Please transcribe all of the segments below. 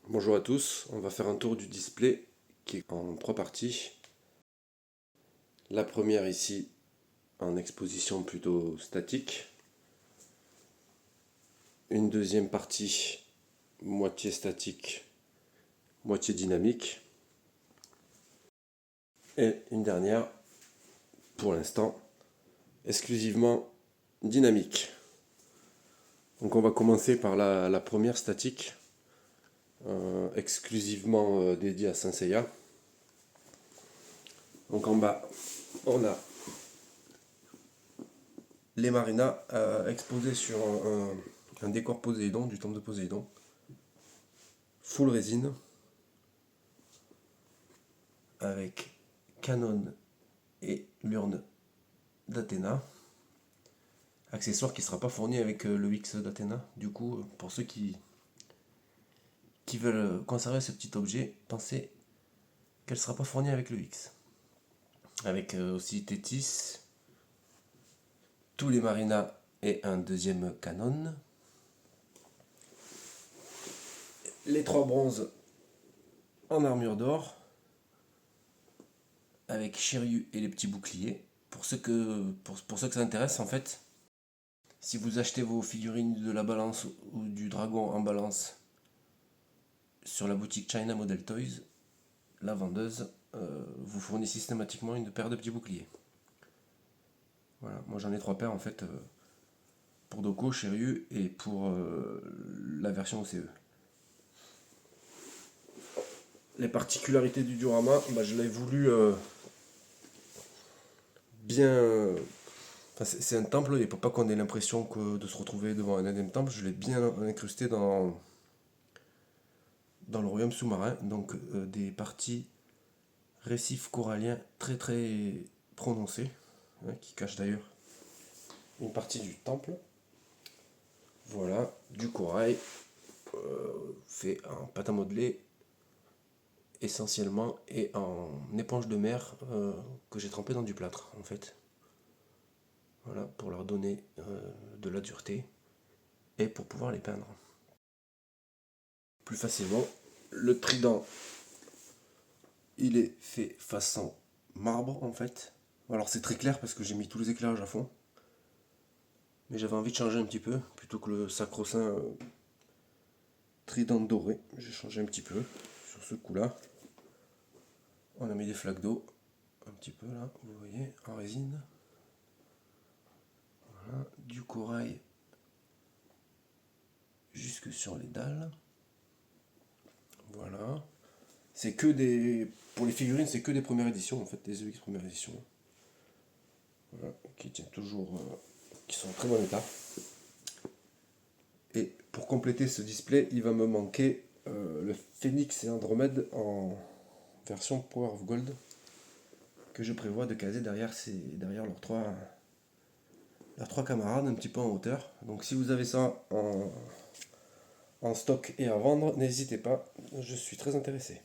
Bonjour à tous, on va faire un tour du display qui est en trois parties. La première ici en exposition plutôt statique. Une deuxième partie moitié statique, moitié dynamique. Et une dernière, pour l'instant, exclusivement dynamique. Donc on va commencer par la première statique, exclusivement dédiée à Saint Seiya. Donc en bas, on a les marinas exposés sur un décor Poséidon, du temple de Poséidon. Full résine. Avec Canon et l'urne d'Athéna. Accessoire qui ne sera pas fourni avec le X d'Athéna. Du coup, pour ceux qui veulent conserver ce petit objet, pensez qu'elle ne sera pas fournie avec le X. Avec aussi Tétis, tous les marinas et un deuxième Canon. Les trois bronzes en armure d'or. Avec Shiryu et les petits boucliers. Pour ceux que ça intéresse, en fait, si vous achetez vos figurines de la balance ou du dragon en balance sur la boutique China Model Toys, la vendeuse vous fournit systématiquement une paire de petits boucliers. Voilà, moi j'en ai trois paires en fait, pour Doko, Shiryu et pour la version OCE. Les particularités du diorama, je l'ai voulu bien. C'est un temple, il ne faut pas qu'on ait l'impression de se retrouver devant un énième temple. Je l'ai bien incrusté dans le royaume sous-marin, donc des parties récifs coralliens très très prononcés, qui cachent d'ailleurs une partie du temple. Voilà, du corail fait en pâte à modeler essentiellement et en éponge de mer que j'ai trempé dans du plâtre en fait. Voilà, pour leur donner de la dureté et pour pouvoir les peindre plus facilement. Le trident, il est fait façon marbre en fait. Alors c'est très clair parce que j'ai mis tous les éclairages à fond. Mais j'avais envie de changer un petit peu, plutôt que le sacro-saint trident doré. J'ai changé un petit peu sur ce coup-là. On a mis des flaques d'eau, un petit peu là, vous voyez, en résine. Voilà, du corail jusque sur les dalles. Voilà. C'est que des. Pour les figurines, c'est que des premières éditions, en fait, des EX première édition. Voilà, qui tiennent toujours. Qui sont en très bon état. Et pour compléter ce display, il va me manquer le Phoenix et Andromède en version Power of Gold, que je prévois de caser derrière leurs trois camarades, un petit peu en hauteur. Donc si vous avez ça en stock et à vendre, n'hésitez pas, je suis très intéressé.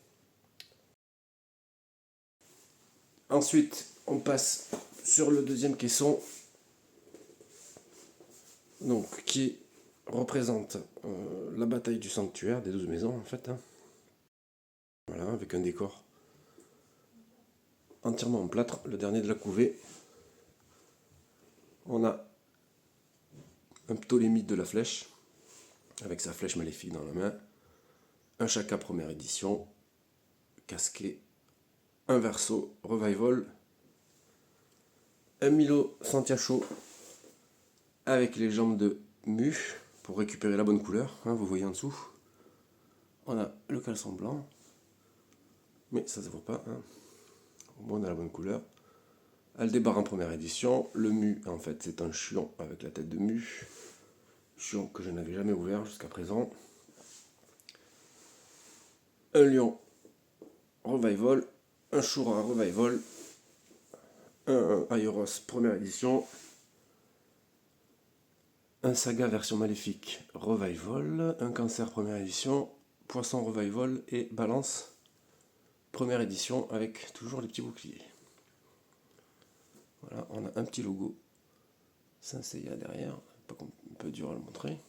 Ensuite, on passe sur le deuxième caisson, donc qui représente la bataille du sanctuaire des 12 maisons en fait. Voilà, avec un décor entièrement en plâtre, le dernier de la couvée. On a un Ptolémide de la flèche, avec sa flèche maléfique dans la main, un Shaka première édition, casqué, un Verso Revival, un Milo Santiago avec les jambes de Mu pour récupérer la bonne couleur, vous voyez en dessous. On a le caleçon blanc, mais ça se voit pas, au moins on a la bonne couleur. Aldébar en première édition, le Mu en fait c'est un Chion avec la tête de Mu, Chion que je n'avais jamais ouvert jusqu'à présent. Un Lion Revival, un Shura Revival, un Aioros première édition, un Saga version maléfique Revival, un Cancer première édition, Poisson Revival et Balance première édition avec toujours les petits boucliers. Voilà, on a un petit logo Saint Seiya derrière, un peu dur à le montrer.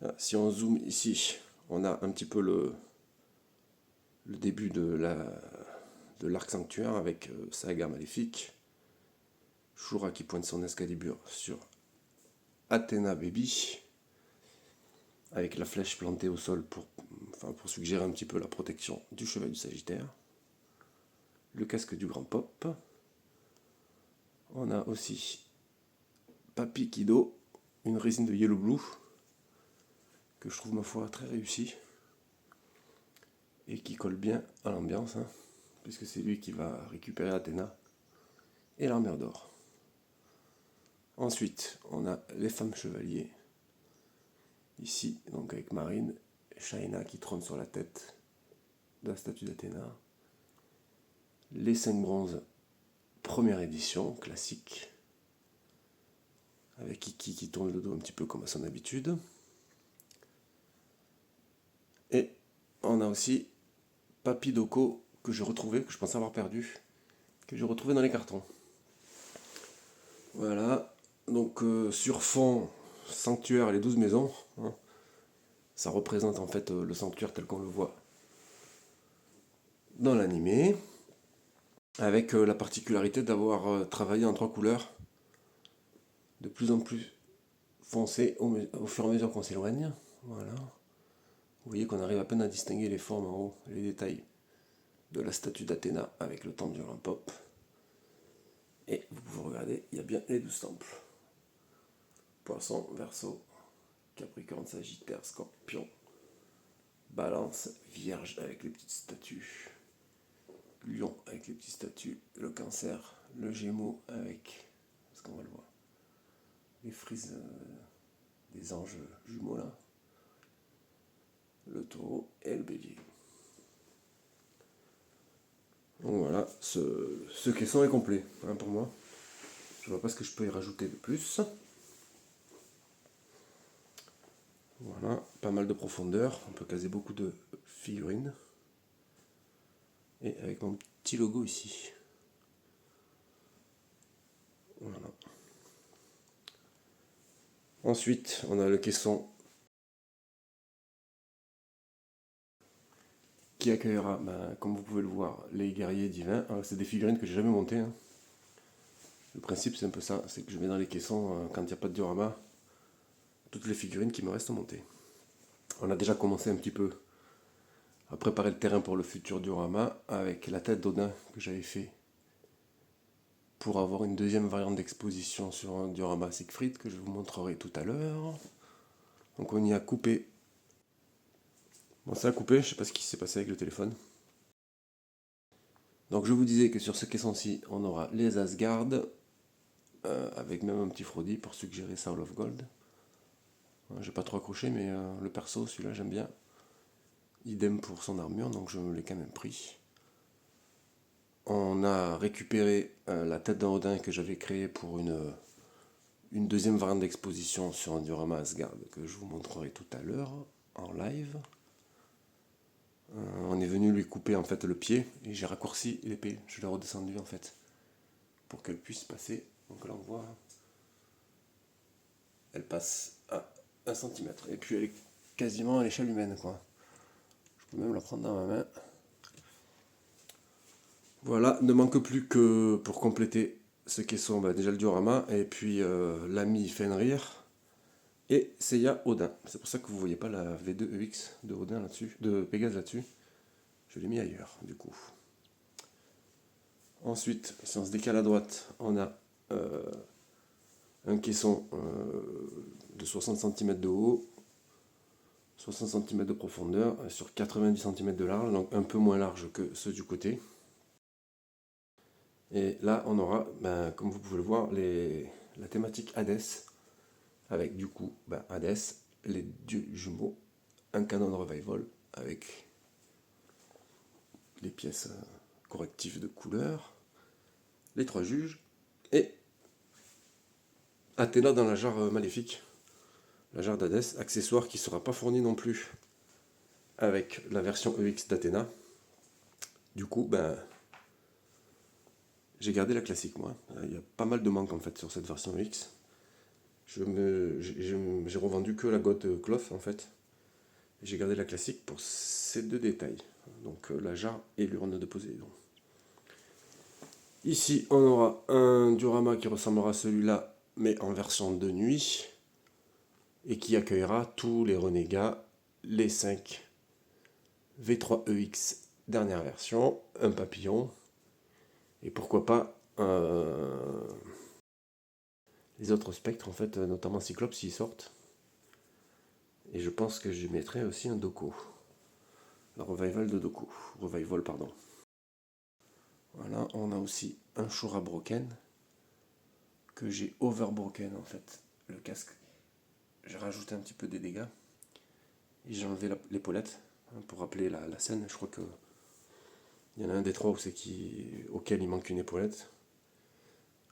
Là, si on zoome ici, on a un petit peu le début de l'arc sanctuaire avec Saga Maléfique, Shura qui pointe son Excalibur sur Athéna Baby, avec la flèche plantée au sol pour suggérer un petit peu la protection du cheval du Sagittaire. Le casque du Grand Pop. On a aussi Papy Kido, une résine de Yellow Blue, que je trouve ma foi très réussie, et qui colle bien à l'ambiance, puisque c'est lui qui va récupérer Athéna et l'armure d'or. Ensuite, on a les femmes chevaliers, ici, donc avec Marine, Shaina qui trône sur la tête de la statue d'Athéna, les 5 bronzes, première édition, classique, avec Iki qui tourne le dos un petit peu comme à son habitude. Et on a aussi Papy Doko que j'ai retrouvé, que je pensais avoir perdu, que j'ai retrouvé dans les cartons. Voilà, donc sur fond sanctuaire et les 12 maisons, ça représente en fait le sanctuaire tel qu'on le voit dans l'animé, avec la particularité d'avoir travaillé en 3 couleurs, de plus en plus foncées au fur et à mesure qu'on s'éloigne. Voilà. Vous voyez qu'on arrive à peine à distinguer les formes en haut, les détails de la statue d'Athéna avec le temple du Grand Pop. Et vous pouvez regarder, il y a bien les 12 temples. Poisson, Verseau, Capricorne, Sagittaire, Scorpion, Balance, Vierge avec les petites statues, Lion avec les petites statues, le Cancer, le Gémeaux avec, est-ce qu'on va le voir, les frises des anges jumeaux là, le Taureau et le Bélier. Donc voilà, ce caisson est complet pour moi. Je vois pas ce que je peux y rajouter de plus. Voilà, pas mal de profondeur, on peut caser beaucoup de figurines. Et avec mon petit logo ici. Voilà. Ensuite, on a le caisson qui accueillera, comme vous pouvez le voir, les guerriers divins. Alors, c'est des figurines que j'ai jamais montées. Le principe, c'est un peu ça, c'est que je mets dans les caissons, quand il n'y a pas de diorama, toutes les figurines qui me restent montées. On a déjà commencé un petit peu à préparer le terrain pour le futur diorama avec la tête d'Odin que j'avais fait pour avoir une deuxième variante d'exposition sur un diorama Siegfried que je vous montrerai tout à l'heure. Donc on y a coupé. Bon, ça a coupé, je sais pas ce qui s'est passé avec le téléphone. Donc je vous disais que sur ce caisson-ci, on aura les Asgard, avec même un petit Frodi pour suggérer Soul of Gold. J'ai pas trop accroché, mais le perso, celui-là, j'aime bien. Idem pour son armure, donc je me l'ai quand même pris. On a récupéré la tête d'un Odin que j'avais créée pour une deuxième variante d'exposition sur un diorama Asgard que je vous montrerai tout à l'heure en live. On est venu lui couper en fait le pied et j'ai raccourci l'épée. Je l'ai redescendu en fait pour qu'elle puisse passer. Donc là on voit, elle passe à 1 cm et puis elle est quasiment à l'échelle humaine quoi. Je peux même la prendre dans ma main. Voilà, ne manque plus que pour compléter ce caisson, déjà le diorama et puis l'ami Fenrir et Seiya Odin. C'est pour ça que vous ne voyez pas la V2EX de Odin là-dessus, de Pégase là-dessus. Je l'ai mis ailleurs du coup. Ensuite, si on se décale à droite, on a un caisson de 60 cm de haut, 60 cm de profondeur, sur 90 cm de large, donc un peu moins large que ceux du côté. Et là, on aura, comme vous pouvez le voir, la thématique Hadès, avec du coup Hadès, les dieux jumeaux, un canon revival avec les pièces correctives de couleur, les 3 juges, et Athéna dans la jarre maléfique, la jarre d'Hadès, accessoire qui ne sera pas fourni non plus avec la version EX d'Athéna. Du coup, j'ai gardé la classique moi. Il y a pas mal de manques en fait sur cette version EX. J'ai revendu que la goth cloth en fait. j'ai gardé la classique pour ces deux détails. Donc la jarre et l'urne de Poséidon. Ici, on aura un diorama qui ressemblera à celui-là, mais en version de nuit, et qui accueillera tous les renégats, les 5 V3EX dernière version, un papillon, et pourquoi pas les autres spectres, en fait, notamment Cyclope s'ils sortent. Et je pense que je mettrai aussi un Doko. Le revival de Doko. Revival, pardon. Voilà, on a aussi un Shura Broken que j'ai overbroken en fait. Le casque, j'ai rajouté un petit peu des dégâts et j'ai enlevé l'épaulette pour rappeler la scène. Je crois que il y en a un des trois auquel il manque une épaulette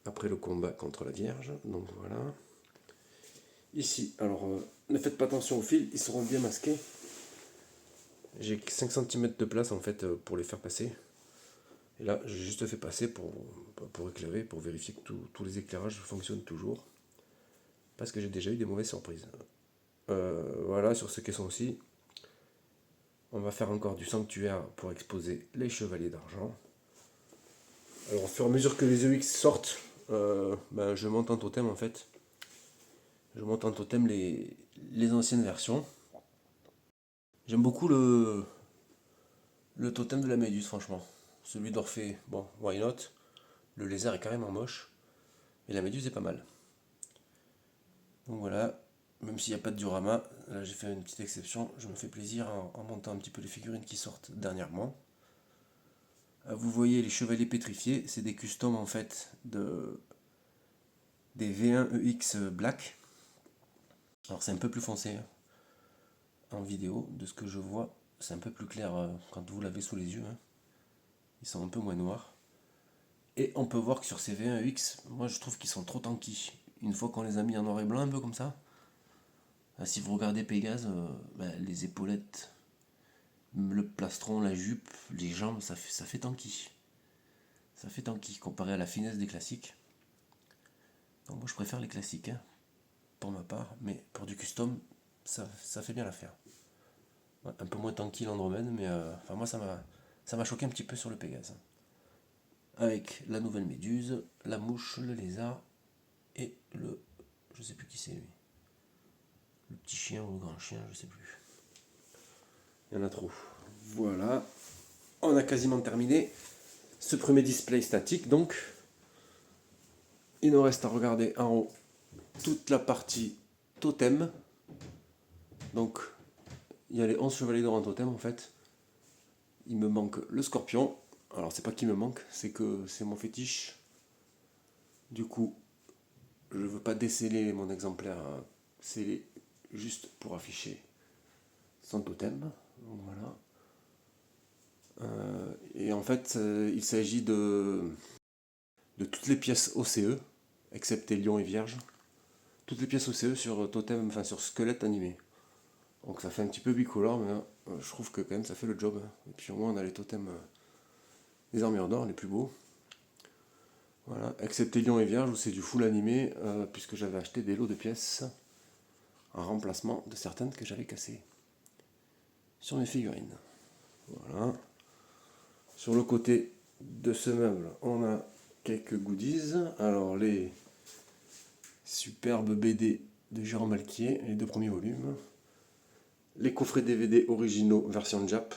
après le combat contre la Vierge. Donc voilà. Ici, alors ne faites pas attention aux fils, ils seront bien masqués. J'ai 5 cm de place en fait pour les faire passer. Et là, j'ai juste fait passer pour éclairer, pour vérifier que tous les éclairages fonctionnent toujours. Parce que j'ai déjà eu des mauvaises surprises. Voilà, sur ce caisson aussi, on va faire encore du sanctuaire pour exposer les chevaliers d'argent. Alors, au fur et à mesure que les EX sortent, je monte en totem en fait. Je monte en totem les anciennes versions. J'aime beaucoup le totem de la Méduse, franchement. Celui d'Orphée, bon, why not. Le lézard est carrément moche, mais la Méduse est pas mal. Donc voilà, même s'il n'y a pas de diorama, là j'ai fait une petite exception, je me fais plaisir en montant un petit peu les figurines qui sortent dernièrement. Vous voyez les chevaliers pétrifiés, c'est des customs en fait des V1EX Black. Alors c'est un peu plus foncé en vidéo, de ce que je vois, c'est un peu plus clair quand vous l'avez sous les yeux. Ils sont un peu moins noirs. Et on peut voir que sur ces V1EX, moi je trouve qu'ils sont trop tanky. Une fois qu'on les a mis en noir et blanc un peu comme ça, si vous regardez Pégase, les épaulettes, le plastron, la jupe, les jambes, ça fait tanky. Ça fait tanky comparé à la finesse des classiques. Donc moi je préfère les classiques, pour ma part, mais pour du custom, ça fait bien l'affaire. Ouais, un peu moins tanky l'Andromède, mais moi ça m'a choqué un petit peu sur le Pégase. Avec la nouvelle Méduse, la mouche, le lézard et je sais plus qui c'est lui. Le petit chien ou le grand chien, je sais plus. Il y en a trop. Voilà. On a quasiment terminé ce premier display statique. Donc, il nous reste à regarder en haut toute la partie totem. Donc, il y a les 11 chevaliers d'or en totem en fait. Il me manque le scorpion. Alors, c'est pas qu'il me manque, c'est que c'est mon fétiche. Du coup, je veux pas déceler mon exemplaire, c'est juste pour afficher son totem. Donc voilà. Et en fait, il s'agit de toutes les pièces OCE, excepté Lion et Vierge. Toutes les pièces OCE sur totem, enfin sur squelette animé. Donc ça fait un petit peu bicolore, mais je trouve que quand même ça fait le job. Et puis au moins on a les totems des armures d'or les plus beaux. Voilà, excepté Lion et Vierge où c'est du full animé, puisque j'avais acheté des lots de pièces en remplacement de certaines que j'avais cassées sur mes figurines. Voilà. Sur le côté de ce meuble, on a quelques goodies. Alors les superbes BD de Jérôme Alquier, les 2 premiers volumes. Les coffrets DVD originaux version Jap.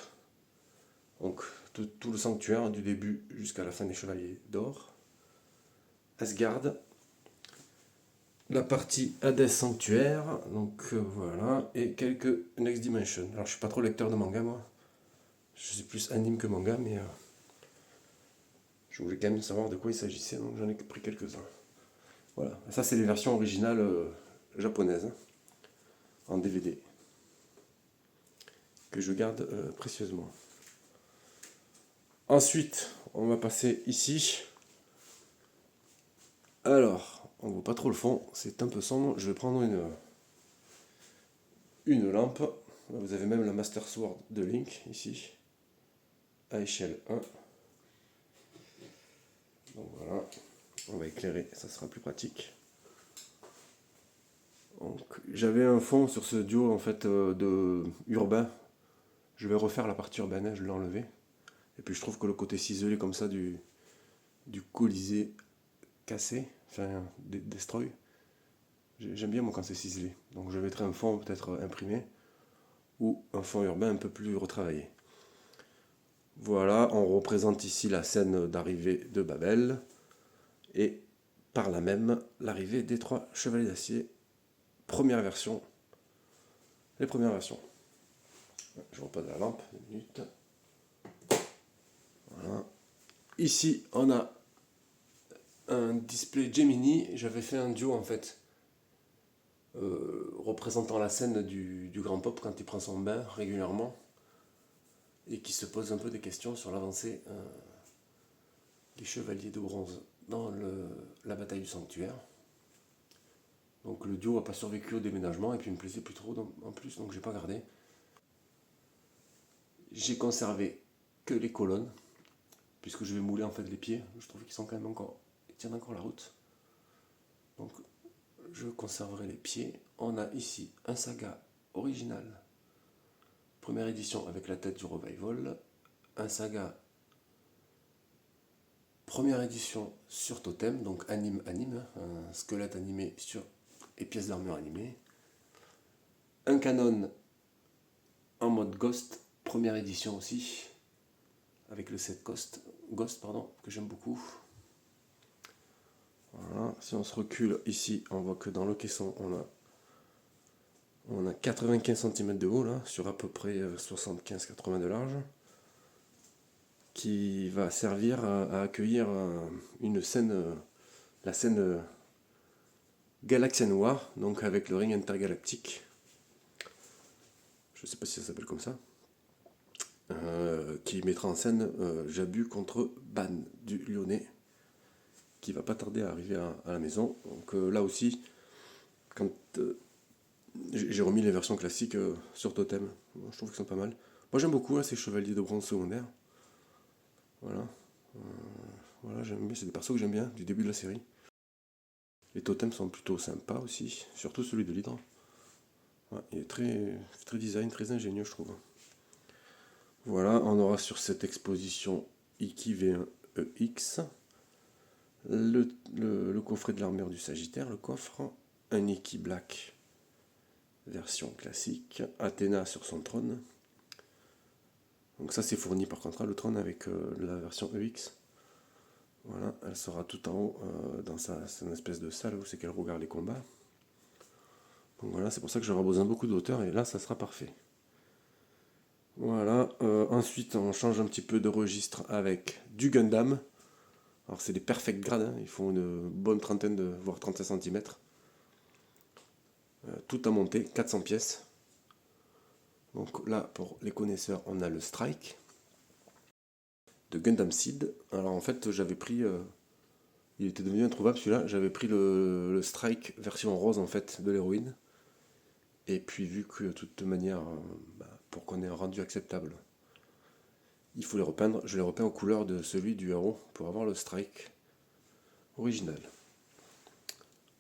Donc tout le sanctuaire du début jusqu'à la fin des Chevaliers d'Or. Asgard. La partie Hades Sanctuaire. Donc voilà. Et quelques Next Dimension. Alors je suis pas trop lecteur de manga moi. Je suis plus anime que manga, mais je voulais quand même savoir de quoi il s'agissait, donc j'en ai pris quelques-uns. Voilà. Ça c'est les versions originales japonaises. En DVD. Que je garde précieusement. Ensuite, on va passer ici. Alors, on ne voit pas trop le fond, c'est un peu sombre. Je vais prendre une lampe. Vous avez même la Master Sword de Link ici, à échelle 1. Donc voilà, on va éclairer, ça sera plus pratique. Donc, j'avais un fond sur ce duo en fait de urbain. Je vais refaire la partie urbaine, hein, je l'ai enlevé. Et puis je trouve que le côté ciselé comme ça du Colisée cassé, enfin destroy, j'aime bien moi quand c'est ciselé. Donc je mettrai un fond peut-être imprimé ou un fond urbain un peu plus retravaillé. Voilà, on représente ici la scène d'arrivée de Babel et par là même l'arrivée des trois chevaliers d'acier. Première version, les premières versions. Je repose la lampe, 2 minutes. Voilà. Ici, on a un display Gemini. J'avais fait un duo en fait, représentant la scène du grand pop quand il prend son bain régulièrement et qui se pose un peu des questions sur l'avancée des chevaliers de bronze dans la bataille du sanctuaire. Donc le duo n'a pas survécu au déménagement et puis il me plaisait plus trop en plus, donc j'ai pas gardé. J'ai conservé que les colonnes puisque je vais mouler en fait les pieds. Je trouve qu'ils sont quand même ils tiennent encore la route. Donc je conserverai les pieds. On a ici un saga original, première édition avec la tête du revival, un saga première édition sur totem, donc anime, un squelette animé sur et pièces d'armure animées, un canon en mode Ghost, première édition aussi, avec le set Ghost que j'aime beaucoup. Voilà. Si on se recule ici, on voit que dans le caisson, on a 95 cm de haut, là, sur à peu près 75-80 de large, qui va servir à accueillir une scène, la scène Galaxia Noir, donc avec le ring intergalactique. Je ne sais pas si ça s'appelle comme ça. Qui mettra en scène Jabu contre Ban du Lyonnais, qui va pas tarder à arriver à la maison. Donc là aussi, quand j'ai remis les versions classiques sur Totem, je trouve qu'ils sont pas mal. Moi j'aime beaucoup ces chevaliers de bronze secondaires. Voilà, voilà j'aime bien, c'est des persos que j'aime bien du début de la série. Les totems sont plutôt sympas aussi, surtout celui de l'hydre. Ouais, il est très design, très ingénieux je trouve. Voilà, on aura sur cette exposition Iki V1EX le coffret de l'armure du Sagittaire, le coffre, un Iki Black version classique, Athéna sur son trône. Donc ça c'est fourni par contre le trône avec la version EX. Voilà, elle sera tout en haut dans son espèce de salle où c'est qu'elle regarde les combats. Donc voilà, c'est pour ça que j'aurai besoin de beaucoup de hauteur et là ça sera parfait. Voilà, ensuite on change un petit peu de registre avec du Gundam. Alors c'est des perfect grades, hein, ils font une bonne trentaine voire 35 cm. Tout à monter, 400 pièces. Donc là, pour les connaisseurs, on a le Strike de Gundam Seed. Alors en fait, j'avais pris, il était devenu introuvable celui-là, j'avais pris le Strike version rose en fait de l'héroïne. Et puis vu que de toute manière, pour qu'on ait un rendu acceptable, il faut les repeindre, je les repeins aux couleurs de celui du héros pour avoir le Strike original.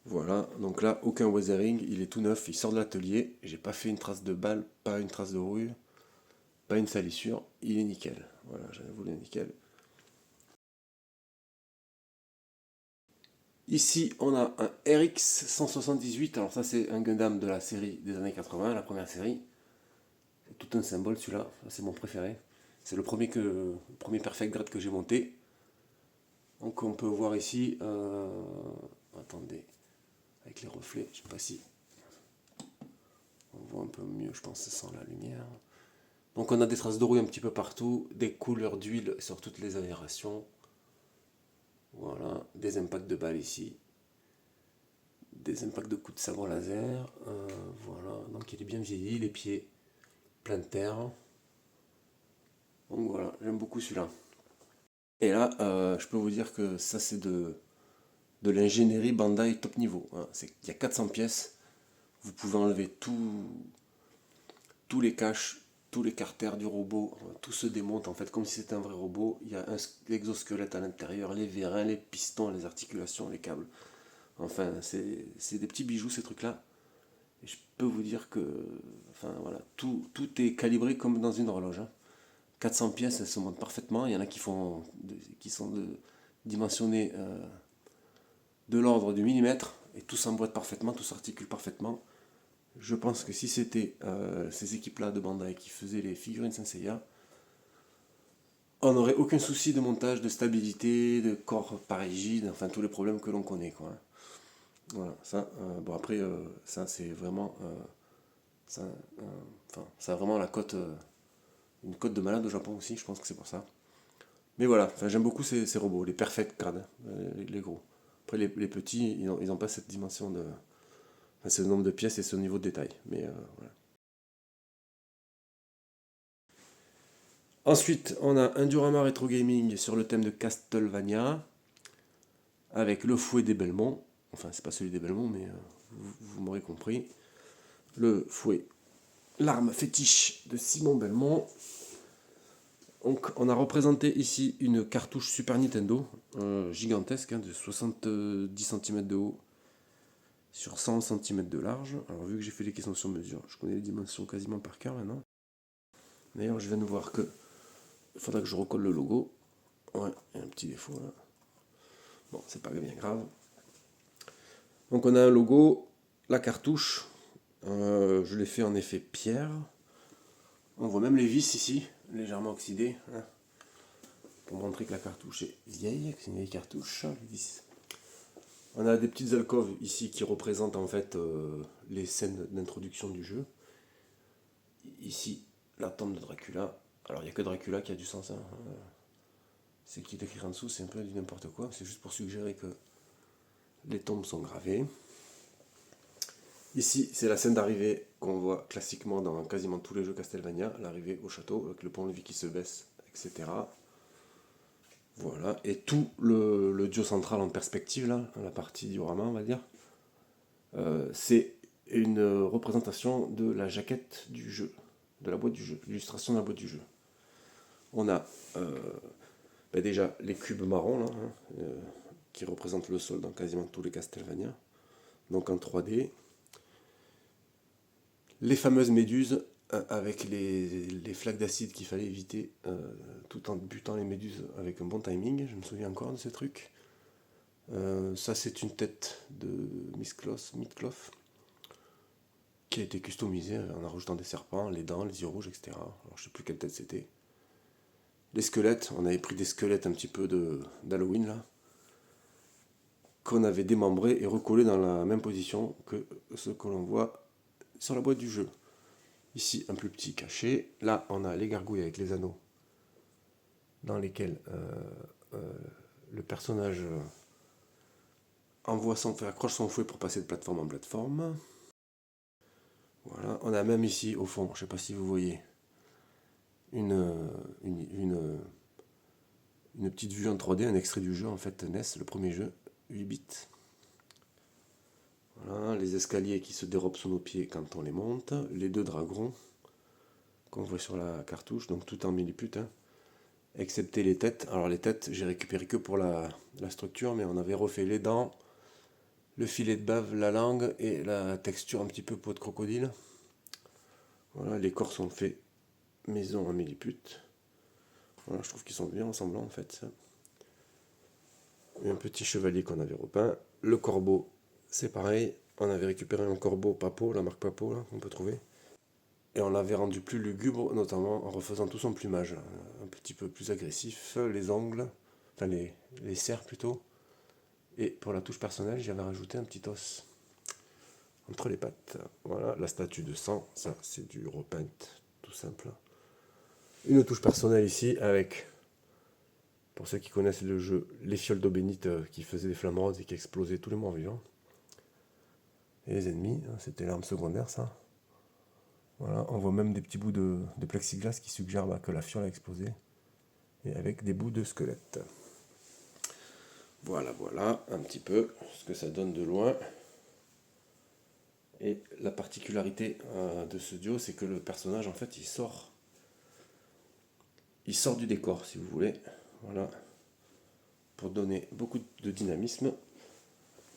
Voilà, donc là, aucun weathering, il est tout neuf, il sort de l'atelier, j'ai pas fait une trace de balle, pas une trace de rouille, pas une salissure, il est nickel. Voilà, j'avais voulu nickel. Ici, on a un RX 178, alors ça c'est un Gundam de la série des années 80, la première série. C'est tout un symbole celui-là, c'est mon préféré. C'est le premier perfect grade que j'ai monté. Donc on peut voir ici, attendez, avec les reflets, je sais pas si on voit un peu mieux, je pense, sans la lumière. Donc on a des traces de rouille un petit peu partout, des couleurs d'huile sur toutes les aérations. Voilà, des impacts de balles ici. Des impacts de coups de sabre laser. Voilà, donc il est bien vieilli, les pieds plein de terre. Donc voilà, j'aime beaucoup celui-là. Et là, je peux vous dire que ça c'est de l'ingénierie Bandai top niveau. Hein. Il y a 400 pièces, vous pouvez enlever tous les caches, tous les carters du robot, tout se démonte en fait comme si c'était un vrai robot. Il y a l'exosquelette à l'intérieur, les vérins, les pistons, les articulations, les câbles. Enfin, c'est des petits bijoux ces trucs-là. Et je peux vous dire que enfin, voilà, tout est calibré comme dans une horloge. 400 pièces, elles se montent parfaitement. Il y en a qui sont dimensionnés de l'ordre du millimètre et tout s'emboîte parfaitement, tout s'articule parfaitement. Je pense que si c'était ces équipes-là de Bandai qui faisaient les figurines Senseiya, on n'aurait aucun souci de montage, de stabilité, de corps pas rigide, enfin tous les problèmes que l'on connaît, quoi. Voilà, ça, bon après, ça c'est vraiment, ça, enfin, ça a vraiment la cote, une cote de malade au Japon aussi, je pense que c'est pour ça. Mais voilà, enfin, j'aime beaucoup ces robots, les perfect card, les gros. Après les petits, ils ont pas cette dimension de, enfin, c'est le nombre de pièces et ce niveau de détail. Mais voilà. Ensuite, on a un diorama rétro gaming sur le thème de Castlevania, avec le fouet des Belmont. Enfin, c'est pas celui des Belmont, mais vous m'aurez compris. Le fouet, l'arme fétiche de Simon Belmont. Donc, on a représenté ici une cartouche Super Nintendo gigantesque, de 70 cm de haut sur 100 cm de large. Alors, vu que j'ai fait les questions sur mesure, je connais les dimensions quasiment par cœur maintenant. D'ailleurs, je viens de voir que il faudra que je recolle le logo. Ouais, il y a un petit défaut là. Bon, c'est pas bien grave. Donc, on a un logo, la cartouche. Je l'ai fait en effet pierre. On voit même les vis ici, légèrement oxydées, hein, pour montrer que la cartouche est vieille, que c'est une vieille cartouche. Les vis. On a des petites alcôves ici qui représentent en fait les scènes d'introduction du jeu. Ici, la tombe de Dracula. Alors, il n'y a que Dracula qui a du sens. Hein. C'est qui est écrit en dessous, c'est un peu du n'importe quoi. C'est juste pour suggérer que les tombes sont gravées. Ici, c'est la scène d'arrivée qu'on voit classiquement dans quasiment tous les jeux Castlevania, l'arrivée au château avec le pont-levis qui se baisse, etc. Voilà, et tout le duo central en perspective, là, la partie diorama, on va dire, c'est une représentation de la jaquette du jeu, de la boîte du jeu, l'illustration de la boîte du jeu. On a déjà les cubes marrons, là, hein, qui représentent le sol dans quasiment tous les Castlevania, donc en 3D. Les fameuses méduses avec les flaques d'acide qu'il fallait éviter tout en butant les méduses avec un bon timing, je me souviens encore de ces trucs. Ça c'est une tête de Midcloth qui a été customisée en rajoutant des serpents, les dents, les yeux rouges, etc. Alors je sais plus quelle tête c'était. Les squelettes, on avait pris des squelettes un petit peu d'Halloween là, qu'on avait démembrés et recollés dans la même position que ceux que l'on voit sur la boîte du jeu. Ici, un plus petit caché. Là, on a les gargouilles avec les anneaux dans lesquels le personnage accroche son fouet pour passer de plateforme en plateforme. Voilà. On a même ici, au fond, je ne sais pas si vous voyez, une petite vue en 3D, un extrait du jeu, en fait, NES, le premier jeu, 8 bits. Voilà, les escaliers qui se dérobent sous nos pieds quand on les monte, les deux dragons qu'on voit sur la cartouche, donc tout en millipute, hein, excepté les têtes. Alors les têtes, j'ai récupéré que pour la structure, mais on avait refait les dents, le filet de bave, la langue et la texture un petit peu peau de crocodile. Voilà, les corps sont faits maison en millipute. Voilà, je trouve qu'ils sont bien ressemblants en fait. Et un petit chevalier qu'on avait repeint. Le corbeau, c'est pareil. On avait récupéré un corbeau Papo, la marque Papo, là, qu'on peut trouver. Et on l'avait rendu plus lugubre, notamment en refaisant tout son plumage. Un petit peu plus agressif, les ongles, enfin les serres plutôt. Et pour la touche personnelle, j'avais rajouté un petit os entre les pattes. Voilà, la statue de sang, ça c'est du repaint, tout simple. Une touche personnelle ici avec, pour ceux qui connaissent le jeu, les fioles d'eau bénite qui faisaient des flammes roses et qui explosaient tous les morts vivants. Et les ennemis, c'était l'arme secondaire ça. Voilà, on voit même des petits bouts de plexiglas qui suggèrent que la fiole a explosé. Et avec des bouts de squelette. Voilà, un petit peu ce que ça donne de loin. Et la particularité de ce duo, c'est que le personnage, en fait, il sort du décor, si vous voulez. Voilà. Pour donner beaucoup de dynamisme.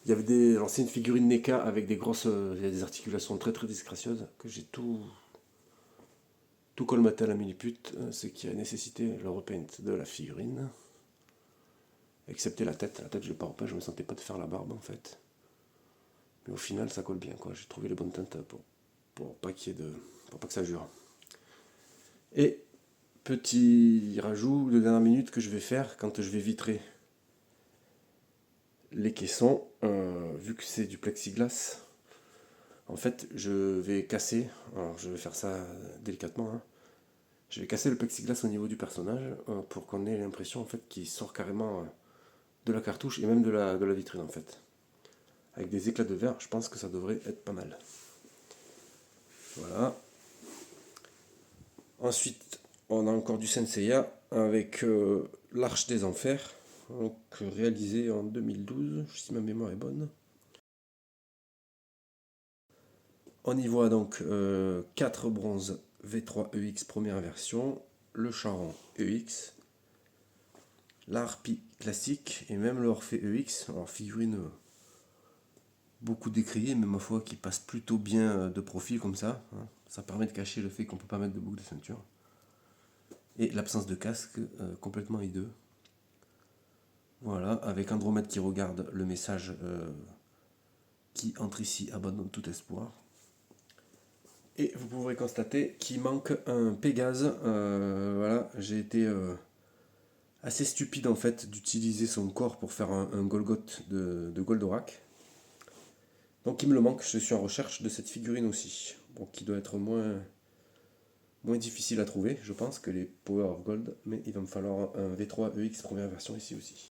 Il y avait des. Alors c'est une figurine NECA avec des grosses. Il y a des articulations très très disgracieuses que j'ai tout colmaté à la minipute, ce qui a nécessité le repaint de la figurine. Excepté la tête. La tête, je l'ai pas repeint, je me sentais pas de faire la barbe en fait. Mais au final, ça colle bien quoi. J'ai trouvé les bonnes teintes pour pas qu'il y ait de. Pour pas que ça jure. Et petit rajout de dernière minute que je vais faire quand je vais vitrer les caissons, vu que c'est du plexiglas, en fait je vais casser, alors je vais faire ça délicatement, hein. Je vais casser le plexiglas au niveau du personnage pour qu'on ait l'impression en fait qu'il sort carrément de la cartouche et même de la vitrine en fait. Avec des éclats de verre, je pense que ça devrait être pas mal. Voilà. Ensuite, on a encore du Senseiya avec l'Arche des Enfers, donc réalisé en 2012, si ma mémoire est bonne. On y voit donc 4 bronzes V3 EX première version, le Charon EX, la Harpie classique et même le Orphée EX. Alors figurine beaucoup décriée, mais ma foi qui passe plutôt bien de profil comme ça, hein. Ça permet de cacher le fait qu'on ne peut pas mettre de boucle de ceinture. Et l'absence de casque complètement hideux. Voilà, avec Andromède qui regarde le message qui entre ici abandonne tout espoir. Et vous pourrez constater qu'il manque un Pégase. Voilà, j'ai été assez stupide en fait d'utiliser son corps pour faire un Golgoth de Goldorak. Donc il me le manque, je suis en recherche de cette figurine aussi. Bon, qui doit être moins difficile à trouver, je pense, que les Power of Gold, mais il va me falloir un V3 EX première version ici aussi.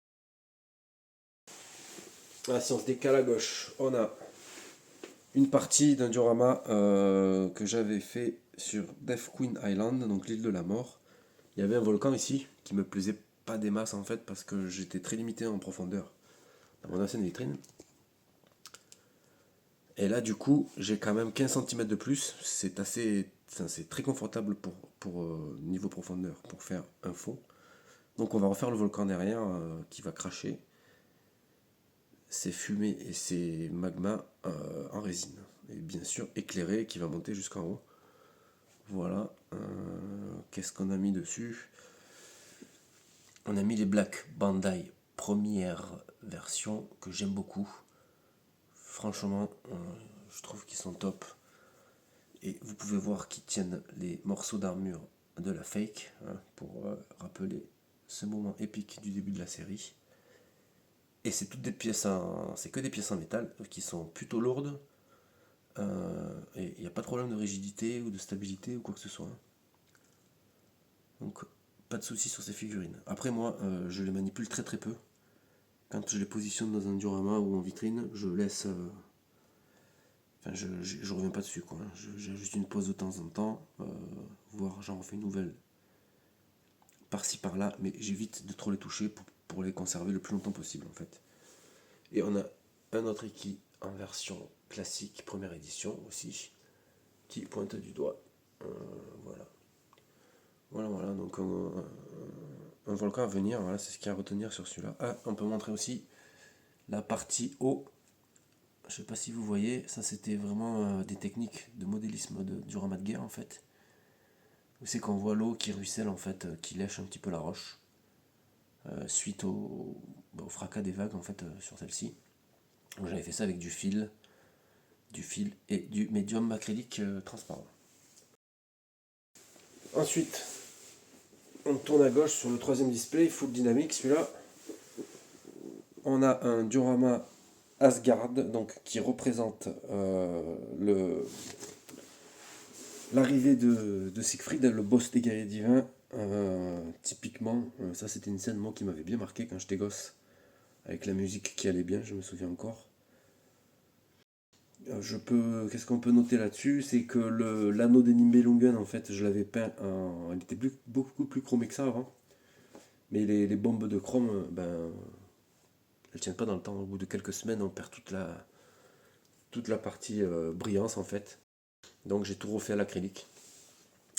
Ah, si on se décale à gauche, on a une partie d'un diorama que j'avais fait sur Death Queen Island, donc l'île de la mort. Il y avait un volcan ici qui me plaisait pas des masses en fait parce que j'étais très limité en profondeur dans mon ancienne vitrine. Et là du coup j'ai quand même 15 cm de plus, c'est très confortable pour niveau profondeur pour faire un fond. Donc on va refaire le volcan derrière qui va cracher ces fumées et ces magmas en résine. Et bien sûr éclairé qui va monter jusqu'en haut. Voilà. Qu'est-ce qu'on a mis dessus? On a mis les Black Bandai première version que j'aime beaucoup. Franchement, je trouve qu'ils sont top. Et vous pouvez voir qu'ils tiennent les morceaux d'armure de la fake, hein, pour rappeler ce moment épique du début de la série. Et c'est toutes des pièces c'est que des pièces en métal qui sont plutôt lourdes. Et il n'y a pas de problème de rigidité ou de stabilité ou quoi que ce soit. Donc pas de soucis sur ces figurines. Après moi, je les manipule très très peu. Quand je les positionne dans un diorama ou en vitrine, je laisse. Enfin, je reviens pas dessus quoi. J'ai juste une pause de temps en temps, voire j'en refais une nouvelle par-ci par-là, mais j'évite de trop les toucher pour les conserver le plus longtemps possible en fait. Et on a un autre Iki en version classique, première édition aussi, qui pointe du doigt. Voilà. Voilà, donc un volcan à venir, voilà, c'est ce qu'il y a à retenir sur celui-là. Ah, on peut montrer aussi la partie haut. Je sais pas si vous voyez, ça c'était vraiment des techniques de modélisme du ramat de guerre en fait. C'est qu'on voit l'eau qui ruisselle en fait, qui lèche un petit peu la roche, suite au fracas des vagues en fait sur celle-ci. J'avais fait ça avec du fil et du médium acrylique transparent. Ensuite, on tourne à gauche sur le troisième display, full dynamique celui-là. On a un diorama Asgard, donc qui représente l'arrivée de Siegfried, le boss des guerriers divins. Typiquement, ça c'était une scène moi qui m'avait bien marqué quand j'étais gosse, avec la musique qui allait bien, je me souviens encore. Qu'est-ce qu'on peut noter là-dessus? C'est que l'anneau des Nibelungen, en fait, je l'avais peint il était beaucoup plus chromé que ça avant. Mais les bombes de chrome, ben, elles tiennent pas dans le temps. Au bout de quelques semaines, on perd toute la partie brillance, en fait. Donc j'ai tout refait à l'acrylique.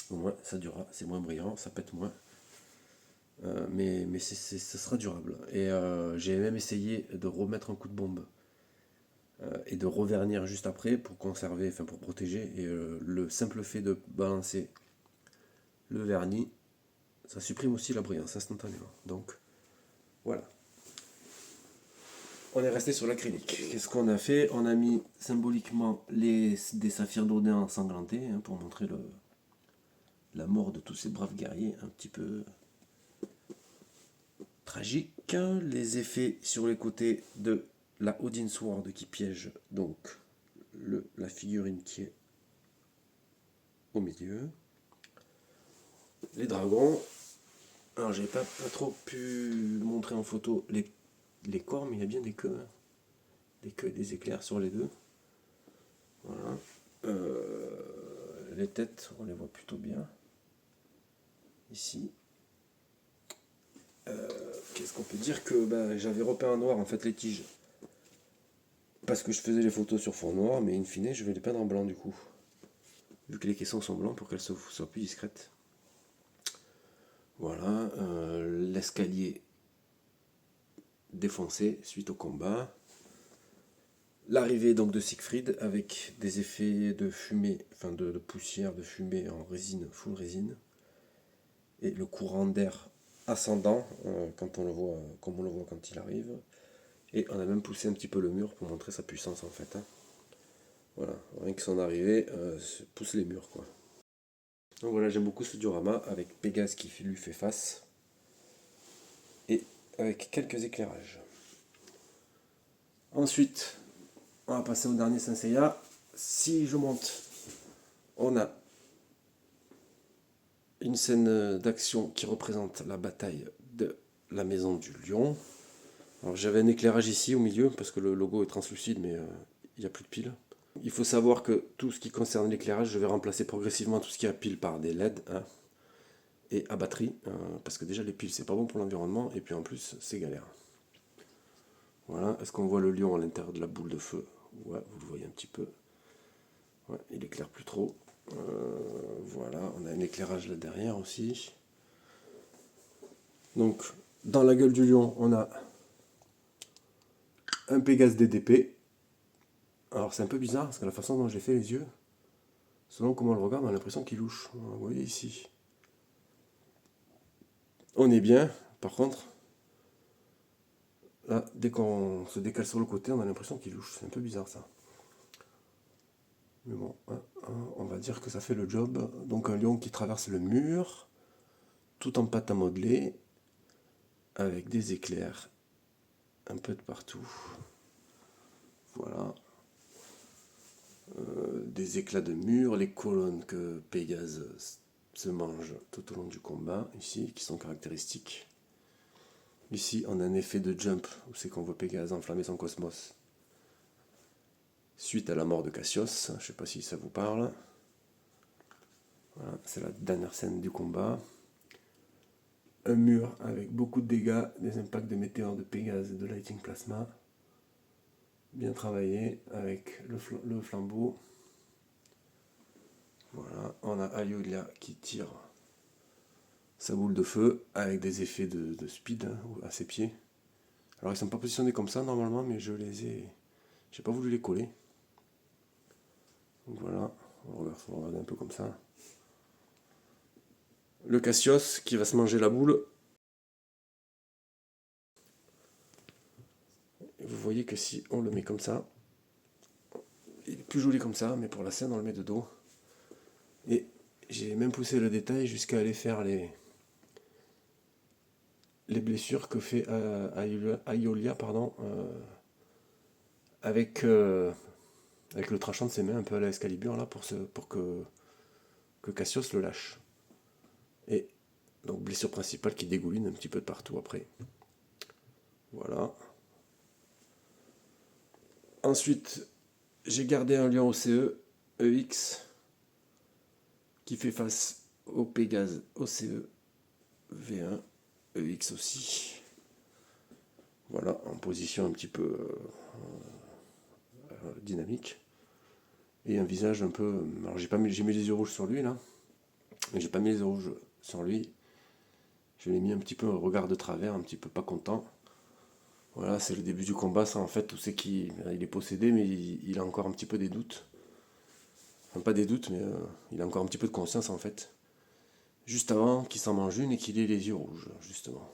Au moins, ça durera, c'est moins brillant, ça pète moins. Mais ce sera durable. Et j'ai même essayé de remettre un coup de bombe et de revernir juste après pour conserver, enfin pour protéger. Et le simple fait de balancer le vernis, ça supprime aussi la brillance instantanément. Donc voilà. On est resté sur l'acrylique. Qu'est-ce qu'on a fait? On a mis symboliquement des saphirs dorés ensanglantés pour montrer la mort de tous ces braves guerriers un petit peu tragiques. Les effets sur les côtés de la Odin Sword qui piège donc la figurine qui est au milieu. Les dragons. Alors j'ai pas trop pu montrer en photo les corps, mais il y a bien des queues. Des queues et des éclairs sur les deux. Voilà. Les têtes, on les voit plutôt bien. Ici. Qu'est-ce qu'on peut dire que j'avais repeint en noir en fait les tiges. Parce que je faisais les photos sur fond noir, mais in fine je vais les peindre en blanc du coup. Vu que les caissons sont blancs pour qu'elles soient plus discrètes. Voilà, l'escalier défoncé suite au combat. L'arrivée donc de Siegfried avec des effets de fumée, enfin de poussière, de fumée en résine, full résine. Et le courant d'air ascendant quand on le voit, comme on le voit quand il arrive. Et on a même poussé un petit peu le mur pour montrer sa puissance en fait. Voilà, rien que son arrivée pousse les murs quoi. Donc voilà, j'aime beaucoup ce diorama avec Pégase qui lui fait face. Et avec quelques éclairages. Ensuite, on va passer au dernier Saint Seiya. Si je monte, on a une scène d'action qui représente la bataille de la maison du lion. Alors j'avais un éclairage ici au milieu parce que le logo est translucide mais il n'y a plus de piles. Il faut savoir que tout ce qui concerne l'éclairage, je vais remplacer progressivement tout ce qui a pile par des LED et à batterie parce que déjà les piles c'est pas bon pour l'environnement et puis en plus c'est galère. Voilà, est-ce qu'on voit le lion à l'intérieur de la boule de feu? Ouais, vous le voyez un petit peu. Ouais, il éclaire plus trop. Voilà, on a un éclairage là derrière aussi. Donc, dans la gueule du lion, on a un Pégase DDP. Alors, c'est un peu bizarre parce que la façon dont j'ai fait les yeux, selon comment on le regarde, on a l'impression qu'il louche. Vous voyez ici. On est bien, par contre, là, dès qu'on se décale sur le côté, on a l'impression qu'il louche. C'est un peu bizarre ça. Mais bon, on va dire que ça fait le job. Donc, un lion qui traverse le mur, tout en pâte à modeler, avec des éclairs un peu de partout. Voilà. Des éclats de mur, les colonnes que Pégase se mange tout au long du combat, ici, qui sont caractéristiques. Ici, on a un effet de jump, où c'est qu'on voit Pégase enflammer son cosmos. Suite à la mort de Cassios, je ne sais pas si ça vous parle. Voilà, c'est la dernière scène du combat. Un mur avec beaucoup de dégâts, des impacts de météores de Pégase et de Lighting Plasma. Bien travaillé avec le flambeau. Voilà, on a Ayulia qui tire sa boule de feu avec des effets de speed à ses pieds. Alors ils sont pas positionnés comme ça normalement, mais j'ai pas voulu les coller. Donc voilà, on va regarder un peu comme ça. Le Cassios qui va se manger la boule. Et vous voyez que si on le met comme ça, il est plus joli comme ça, mais pour la scène on le met de dos. Et j'ai même poussé le détail jusqu'à aller faire les blessures que fait Aiolia avec le tranchant de ses mains un peu à la Excalibur là pour que Cassios le lâche. Et donc blessure principale qui dégouline un petit peu de partout après. Voilà. Ensuite, j'ai gardé un lion OCE EX qui fait face au Pégase OCE V1 EX aussi. Voilà, en position un petit peu dynamique. Et un visage un peu. Alors j'ai mis les yeux rouges sur lui là. Mais j'ai pas mis les yeux rouges sur lui. Je l'ai mis un petit peu au regard de travers, un petit peu pas content. Voilà, c'est le début du combat, ça en fait, où c'est qu'il il est possédé, mais il a encore un petit peu des doutes. Enfin, pas des doutes, mais il a encore un petit peu de conscience en fait. Juste avant qu'il s'en mange une et qu'il ait les yeux rouges, justement.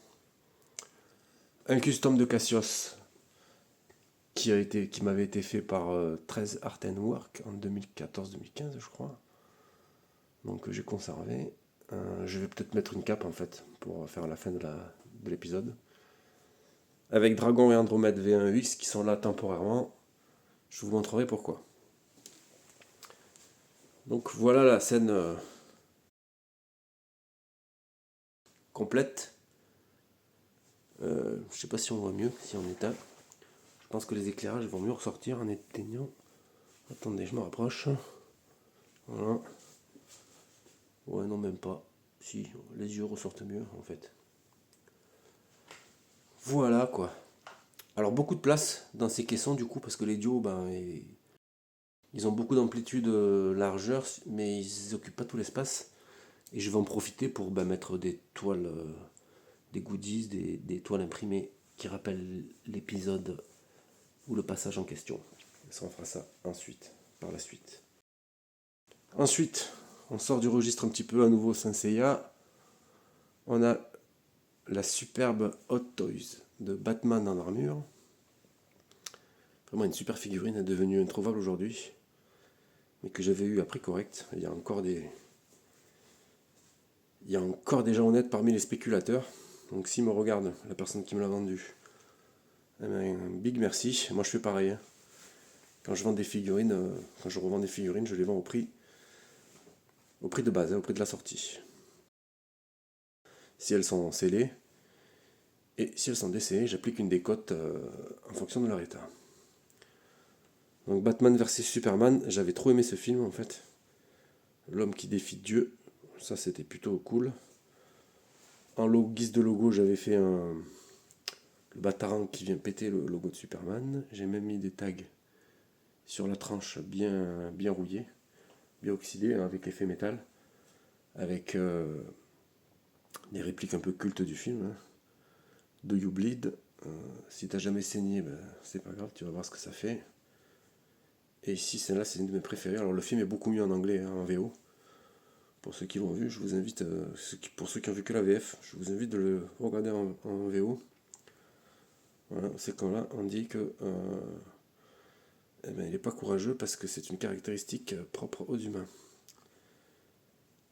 Un custom de Cassius qui m'avait été fait par 13 Art and Work en 2014-2015, je crois. Donc j'ai conservé. Je vais peut-être mettre une cape en fait pour faire la fin de l'épisode. Avec Dragon et Andromède V1X qui sont là temporairement. Je vous montrerai pourquoi. Donc voilà la scène complète. Je sais pas si on voit mieux, si on éteint. Je pense que les éclairages vont mieux ressortir en éteignant. Attendez, je me rapproche. Voilà. Ouais, non, même pas. Si, les yeux ressortent mieux en fait. Voilà quoi. Alors beaucoup de place dans ces caissons du coup, parce que les duos, ben, ils ont beaucoup d'amplitude largeur, mais ils occupent pas tout l'espace. Et je vais en profiter pour mettre des toiles, des goodies, des toiles imprimées qui rappellent l'épisode ou le passage en question. Ça, on fera ça ensuite, par la suite. Ensuite, on sort du registre un petit peu à nouveau Saint Seiya. On a la superbe Hot Toys de Batman en armure. Vraiment une super figurine, elle est devenue introuvable aujourd'hui, mais que j'avais eu à prix correct. Il y a encore des gens honnêtes parmi les spéculateurs. Donc s'il me regarde, la personne qui me l'a vendu, eh bien, un big merci. Moi je fais pareil. Hein. Quand je vends des figurines, quand je revends des figurines, je les vends au prix de base, au prix de la sortie. Si elles sont scellées, et si elles sont décellées, j'applique une décote en fonction de leur état. Donc Batman vs Superman, j'avais trop aimé ce film en fait. L'homme qui défie Dieu, ça c'était plutôt cool. En guise de logo, j'avais fait le Batarang qui vient péter le logo de Superman. J'ai même mis des tags sur la tranche bien rouillée, bien oxydée, hein, avec l'effet métal, avec des répliques un peu cultes du film. Hein. Do You Bleed? Si t'as jamais saigné, c'est pas grave, tu vas voir ce que ça fait. Et ici, celle-là, c'est une de mes préférées. Alors le film est beaucoup mieux en anglais, hein, en VO. Pour ceux qui l'ont vu, je vous invite, pour ceux qui ont vu que la VF, je vous invite de le regarder en VO. Voilà, c'est quand là on dit que il n'est pas courageux parce que c'est une caractéristique propre aux humains.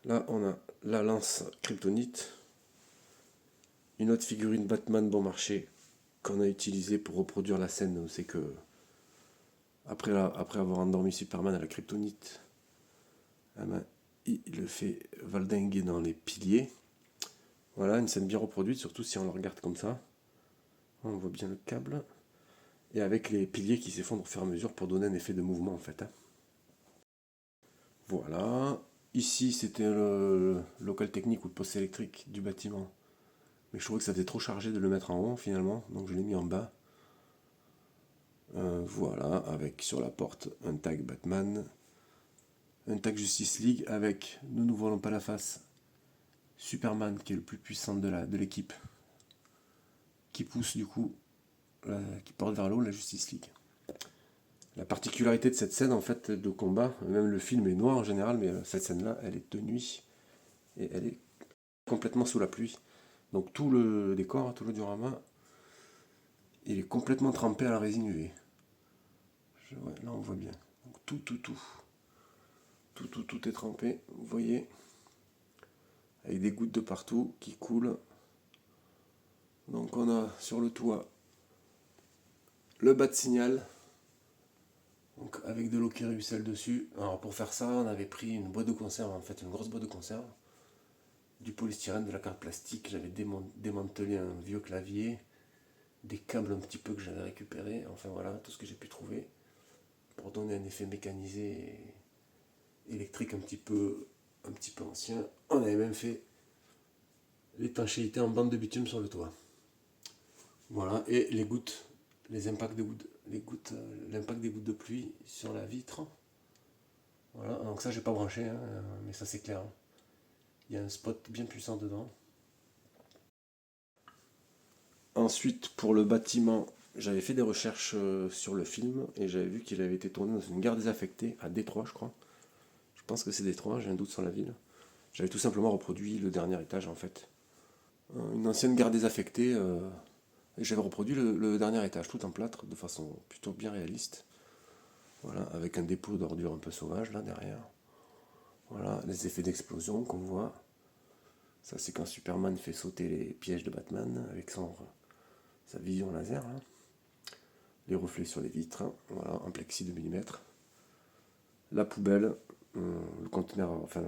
Là, on a la lance kryptonite, une autre figurine Batman bon marché qu'on a utilisée pour reproduire la scène. C'est que après avoir endormi Superman à la kryptonite, il le fait valdinguer dans les piliers. Voilà, une scène bien reproduite, surtout si on le regarde comme ça. On voit bien le câble. Et avec les piliers qui s'effondrent au fur et à mesure pour donner un effet de mouvement en fait. Hein. Voilà. Ici, c'était le local technique ou le poste électrique du bâtiment. Mais je trouvais que ça était trop chargé de le mettre en haut finalement, donc je l'ai mis en bas. Voilà, avec sur la porte un tag Batman, un tag Justice League avec, nous nous voilons pas la face, Superman qui est le plus puissant de l'équipe, qui pousse du coup, qui porte vers le haut la Justice League. La particularité de cette scène en fait de combat, même le film est noir en général, mais cette scène-là, elle est de nuit et elle est complètement sous la pluie. Donc tout le décor, tout le diorama, il est complètement trempé à la résine UV. Ouais, là on voit bien. Donc, tout est trempé, vous voyez, avec des gouttes de partout qui coulent. Donc on a sur le toit le bas de signal, donc avec de l'eau qui ruisselle dessus. Alors pour faire ça, on avait pris une boîte de conserve, en fait une grosse boîte de conserve, du polystyrène, de la carte plastique, j'avais démantelé un vieux clavier, des câbles un petit peu que j'avais récupérés, enfin voilà, tout ce que j'ai pu trouver, pour donner un effet mécanisé et électrique un petit peu ancien. On avait même fait l'étanchéité en bande de bitume sur le toit. Voilà, et les gouttes, les impacts de gouttes, l'impact des gouttes de pluie sur la vitre. Voilà, donc ça j'ai pas branché, hein, mais ça c'est clair. Hein. Il y a un spot bien puissant dedans. Ensuite, pour le bâtiment, j'avais fait des recherches sur le film et j'avais vu qu'il avait été tourné dans une gare désaffectée à Détroit, je crois. Je pense que c'est Détroit, j'ai un doute sur la ville. J'avais tout simplement reproduit le dernier étage en fait. Une ancienne gare désaffectée, et j'avais reproduit le dernier étage tout en plâtre de façon plutôt bien réaliste. Voilà, avec un dépôt d'ordures un peu sauvage là derrière. Voilà, les effets d'explosion qu'on voit. Ça, c'est quand Superman fait sauter les pièges de Batman avec sa vision laser. Là. Les reflets sur les vitres. Voilà, en plexi de millimètres. La poubelle, le conteneur, enfin,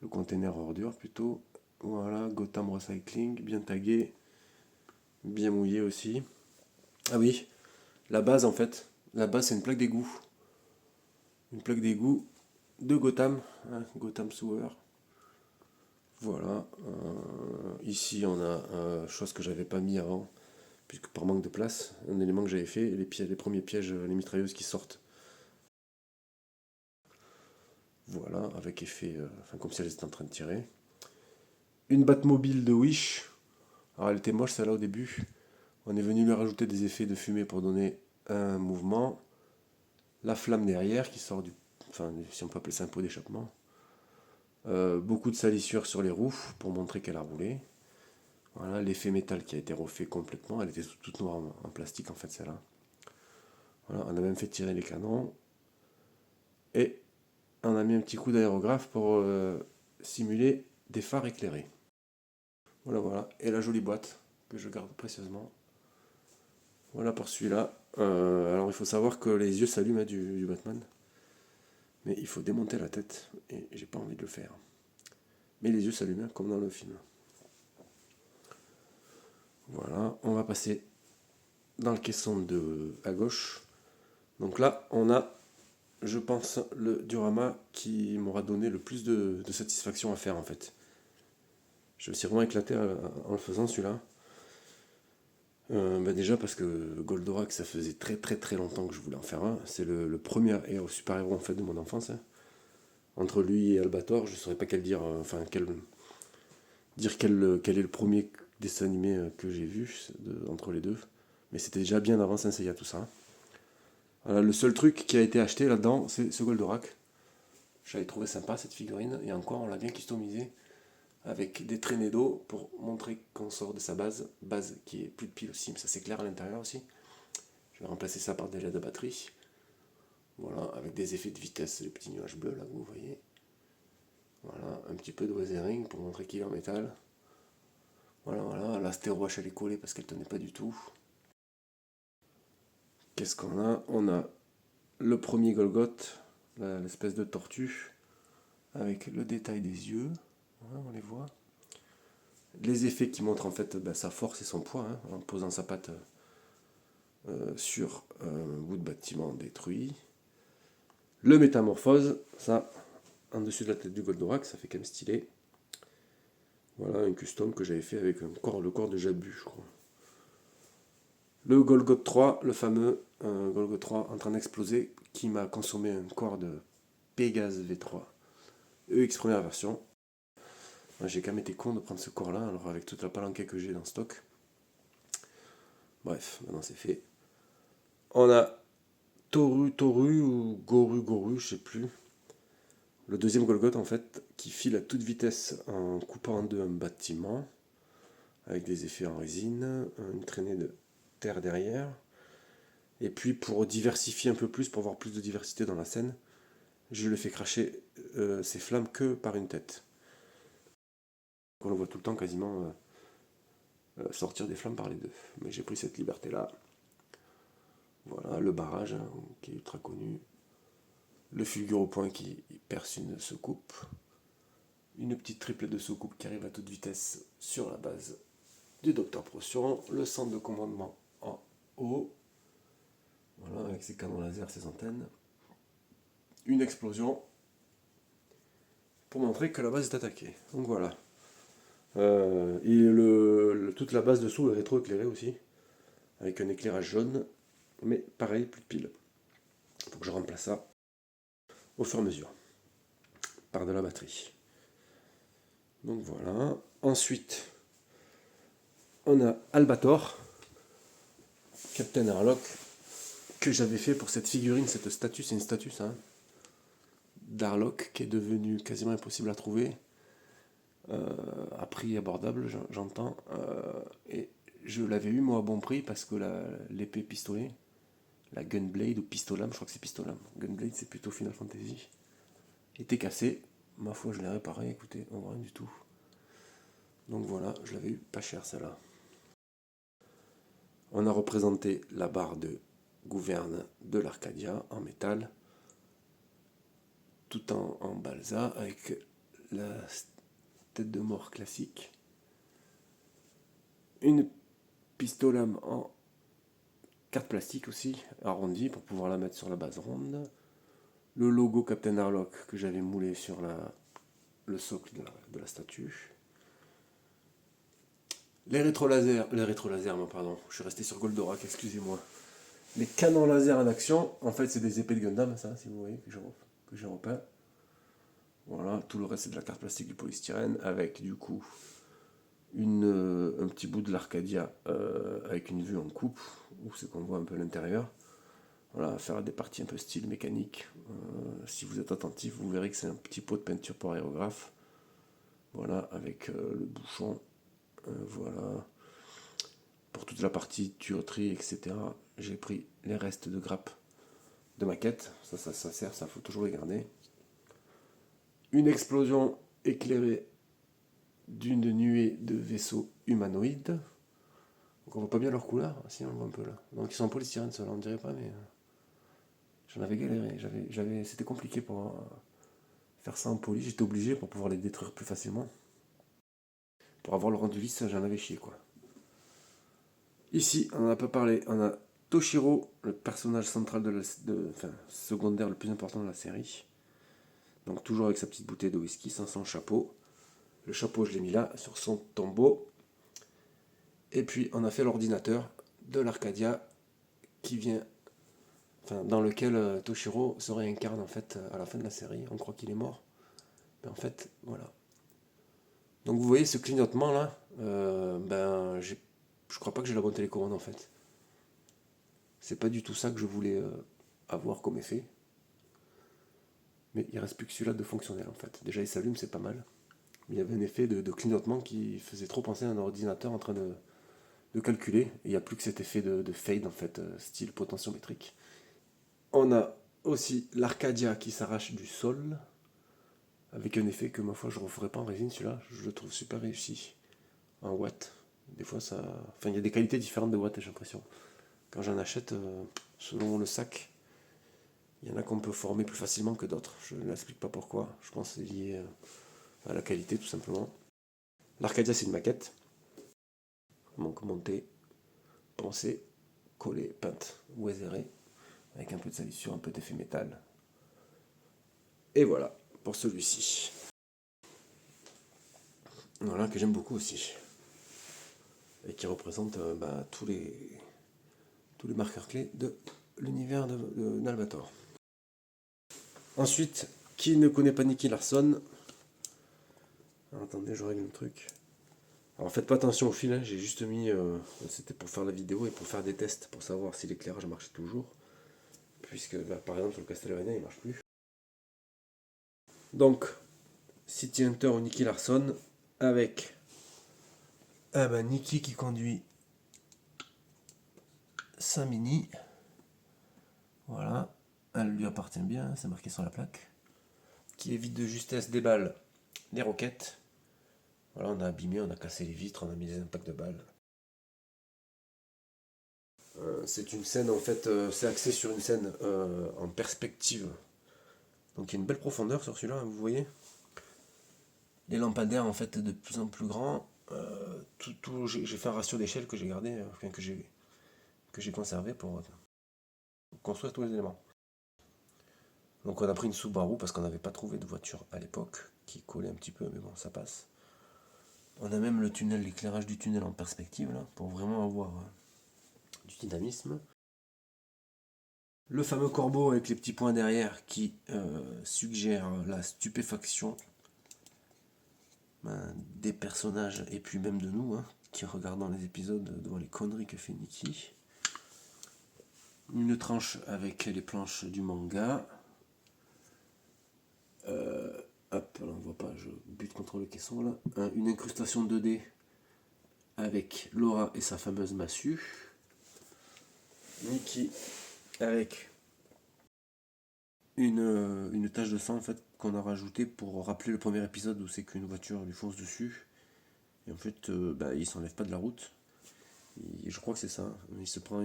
le container ordure plutôt. Voilà, Gotham Recycling, bien tagué, bien mouillé aussi. Ah oui, la base en fait. La base, c'est une plaque d'égout. Une plaque d'égout de Gotham, hein, Gotham Sewer. Voilà. Ici, on a chose que j'avais pas mis avant, puisque par manque de place, un élément que j'avais fait, les premiers pièges, les mitrailleuses qui sortent. Voilà, avec effet, enfin comme si elles étaient en train de tirer. Une Batmobile de Wish. Alors elle était moche celle-là au début. On est venu lui rajouter des effets de fumée pour donner un mouvement. La flamme derrière qui sort enfin si on peut appeler ça un pot d'échappement. Beaucoup de salissures sur les roues pour montrer qu'elle a roulé. Voilà, l'effet métal qui a été refait complètement. Elle était toute noire en plastique en fait celle-là. Voilà, on a même fait tirer les canons. Et on a mis un petit coup d'aérographe pour simuler des phares éclairés. Voilà, voilà. Et la jolie boîte que je garde précieusement. Voilà pour celui-là. Alors il faut savoir que les yeux s'allument du Batman. Mais il faut démonter la tête. Et j'ai pas envie de le faire. Mais les yeux s'allument comme dans le film. Voilà, on va passer dans le caisson à gauche. Donc là, on a, je pense, le diorama qui m'aura donné le plus de satisfaction à faire en fait. Je me suis vraiment éclaté en le faisant celui-là. Déjà parce que Goldorak, ça faisait très très très longtemps que je voulais en faire un. C'est le premier super-héros en fait de mon enfance. Hein. Entre lui et Albator, je ne saurais pas dire quel est le premier dessin animé que j'ai vu entre les deux. Mais c'était déjà bien avant Saint Seiya tout ça. Voilà, le seul truc qui a été acheté là-dedans, c'est ce Goldorak. J'avais trouvé sympa cette figurine, et encore on l'a bien customisé avec des traînées d'eau pour montrer qu'on sort de sa base qui est plus de piles aussi, mais ça s'éclaire à l'intérieur aussi. Je vais remplacer ça par des LED de batterie. Voilà, avec des effets de vitesse, les petits nuages bleus là que vous voyez. Voilà, un petit peu de weathering pour montrer qu'il est en métal. Voilà, voilà, la stéroche elle est collée parce qu'elle tenait pas du tout. Qu'est-ce qu'on a? On a le premier Golgoth, l'espèce de tortue, avec le détail des yeux. Voilà, on les voit. Les effets qui montrent en fait sa force et son poids, hein, en posant sa patte sur un bout de bâtiment détruit. Le métamorphose, ça, en dessus de la tête du Goldorak, ça fait quand même stylé. Voilà, un custom que j'avais fait avec le corps de Jabu, je crois. Le Golgoth 3, le fameux Golgoth 3 en train d'exploser, qui m'a consommé un corps de Pégase V3, EX première version. J'ai quand même été con de prendre ce corps-là, alors avec toute la palanquée que j'ai dans stock. Bref, maintenant c'est fait. On a Toru ou Goru, je sais plus. Le deuxième Golgoth en fait, qui file à toute vitesse en coupant en deux un bâtiment, avec des effets en résine, une traînée de terre derrière. Et puis pour diversifier un peu plus, pour avoir plus de diversité dans la scène, je le fais cracher ses flammes que par une tête. On le voit tout le temps quasiment sortir des flammes par les deux. Mais j'ai pris cette liberté-là. Voilà, le barrage, hein, qui est ultra connu. Le fulgure au point qui perce une soucoupe. Une petite triple de soucoupe qui arrive à toute vitesse sur la base du Docteur Procyon. Le centre de commandement en haut. Voilà, avec ses canons laser, ses antennes. Une explosion pour montrer que la base est attaquée. Donc voilà. Et toute la base dessous est rétro-éclairée aussi, avec un éclairage jaune, mais pareil, plus de piles. Il faut que je remplace ça au fur et à mesure, par de la batterie. Donc voilà. Ensuite, on a Albator. Captain Airlock que j'avais fait pour cette figurine, cette statue, c'est une statue ça, hein, d'Airlock qui est devenue quasiment impossible à trouver, à prix abordable, j'entends, et je l'avais eu moi à bon prix parce que l'épée pistolet, la Gunblade ou Pistolam, je crois que c'est Pistolam, Gunblade c'est plutôt Final Fantasy, était cassée, ma foi je l'ai réparé, écoutez, on voit rien du tout. Donc voilà, je l'avais eu pas cher celle-là. On a représenté la barre de gouverne de l'Arcadia en métal, tout en balsa, avec la tête de mort classique. Une pistolame en carte plastique aussi, arrondie, pour pouvoir la mettre sur la base ronde. Le logo Captain Airlock que j'avais moulé sur le socle de la statue. Les rétro-lasers, pardon, je suis resté sur Goldorak, excusez-moi. Les canons laser en action, en fait c'est des épées de Gundam, ça, si vous voyez, que j'ai repeint. Voilà, tout le reste c'est de la carte plastique du polystyrène, avec du coup un petit bout de l'Arcadia avec une vue en coupe, où c'est qu'on voit un peu l'intérieur. Voilà, faire des parties un peu style mécanique. Si vous êtes attentif, vous verrez que c'est un petit pot de peinture pour aérographe. Voilà, avec le bouchon. Voilà. Pour toute la partie tuyauterie, etc., j'ai pris les restes de grappe de maquette. Ça sert, ça faut toujours les garder. Une explosion éclairée d'une nuée de vaisseaux humanoïdes. Donc on voit pas bien leur couleur, si on le voit un peu là. Donc ils sont en polystyrène, ceux-là, on dirait pas, mais j'en avais galéré. C'était compliqué pour faire ça en poly. J'étais obligé pour pouvoir les détruire plus facilement. Pour avoir le rendu lisse, j'en avais chié quoi. Ici, on n'en a pas parlé, on a Toshiro, le personnage central secondaire le plus important de la série. Donc toujours avec sa petite bouteille de whisky, sans son chapeau. Le chapeau, je l'ai mis là, sur son tombeau. Et puis, on a fait l'ordinateur de l'Arcadia qui vient, dans lequel Toshiro se réincarne en fait à la fin de la série. On croit qu'il est mort. Mais en fait, voilà. Donc vous voyez ce clignotement là, je crois pas que j'ai la bonne télécommande en fait. C'est pas du tout ça que je voulais avoir comme effet. Mais il reste plus que celui-là de fonctionnel en fait. Déjà il s'allume, c'est pas mal. Mais il y avait un effet de clignotement qui faisait trop penser à un ordinateur en train de calculer. Et il n'y a plus que cet effet de fade en fait, style potentiométrique. On a aussi l'Arcadia qui s'arrache du sol, avec un effet que ma foi je ne referai pas en résine celui-là, je le trouve super réussi. En watts. Des fois ça. Enfin il y a des qualités différentes de watts, j'ai l'impression. Quand j'en achète, selon le sac, il y en a qu'on peut former plus facilement que d'autres. Je ne l'explique pas pourquoi. Je pense que c'est lié à la qualité tout simplement. L'Arcadia c'est une maquette. Donc montée, pensée, collée, peinte ou aisérée, avec un peu de salissure, un peu d'effet métal. Et voilà pour celui-ci. Voilà, que j'aime beaucoup aussi. Et qui représente tous les marqueurs clés de l'univers de Nalbator. Ensuite, qui ne connaît pas Nicky Larson? Alors, attendez, je règle le truc. Alors faites pas attention au fil, hein, j'ai juste mis... c'était pour faire la vidéo et pour faire des tests, pour savoir si l'éclairage marchait toujours. Puisque là, par exemple, sur le Castlevania, il marche plus. Donc, City Hunter ou Nicky Larson, avec Nicky qui conduit sa Mini. Voilà, elle lui appartient bien, c'est marqué sur la plaque. Qui évite de justesse des balles, des roquettes. Voilà, on a abîmé, on a cassé les vitres, on a mis des impacts de balles. C'est une scène, en fait, c'est axé sur une scène en perspective. Donc il y a une belle profondeur sur celui-là, vous voyez. Les lampadaires, en fait, de plus en plus grands. J'ai fait un ratio d'échelle que j'ai gardé, que j'ai conservé pour construire tous les éléments. Donc on a pris une Subaru parce qu'on n'avait pas trouvé de voiture à l'époque qui collait un petit peu, mais bon, ça passe. On a même le tunnel, l'éclairage du tunnel en perspective, là, pour vraiment avoir du dynamisme. Le fameux corbeau avec les petits points derrière qui suggère la stupéfaction des personnages et puis même de nous, qui regardons les épisodes devant les conneries que fait Nicky. une tranche avec les planches du manga. Hop, là on voit pas, je bute contre le caisson là. Une incrustation 2D avec Laura et sa fameuse massue. Nikki avec une tache de sang en fait qu'on a rajouté pour rappeler le premier épisode où c'est qu'une voiture lui fonce dessus. Et en fait, il s'enlève pas de la route. Je crois que c'est ça. Il se prend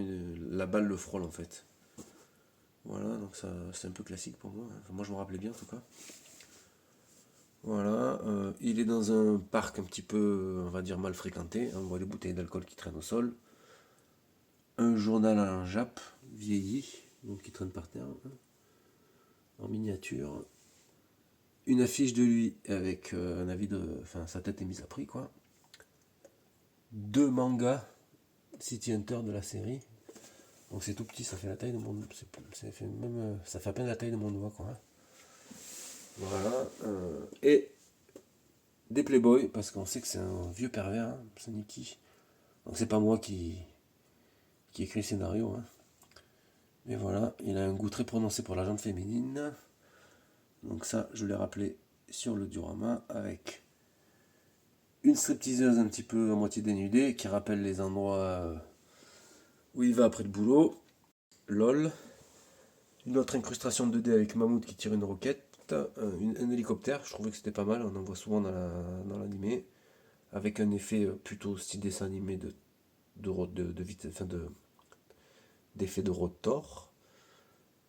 la balle le frôle en fait. Voilà, donc ça c'est un peu classique pour moi. Enfin, moi je me rappelais bien en tout cas. Voilà, il est dans un parc un petit peu, on va dire, mal fréquenté. On voit des bouteilles d'alcool qui traînent au sol. Un journal en jappe, vieilli, donc qui traîne par terre, hein, en miniature. Une affiche de lui avec un avis de. Enfin, sa tête est mise à prix, quoi. 2 mangas City Hunter de la série. Donc c'est tout petit, ça fait la taille de mon. Ça fait à peine la taille de mon doigt, quoi. Hein. Voilà. Et des Playboy, parce qu'on sait que c'est un vieux pervers, hein, c'est Nikki. Donc c'est pas moi qui écrit le scénario. Hein. Mais voilà, il a un goût très prononcé pour la jante féminine. Donc ça, je l'ai rappelé sur le diorama avec une stripteaseuse un petit peu à moitié dénudée qui rappelle les endroits où il va après le boulot. LOL. Une autre incrustation 2D avec Mammouth qui tire une roquette. Un hélicoptère, je trouvais que c'était pas mal, on en voit souvent dans l'animé. Avec un effet plutôt style dessin animé d'effet de rotor.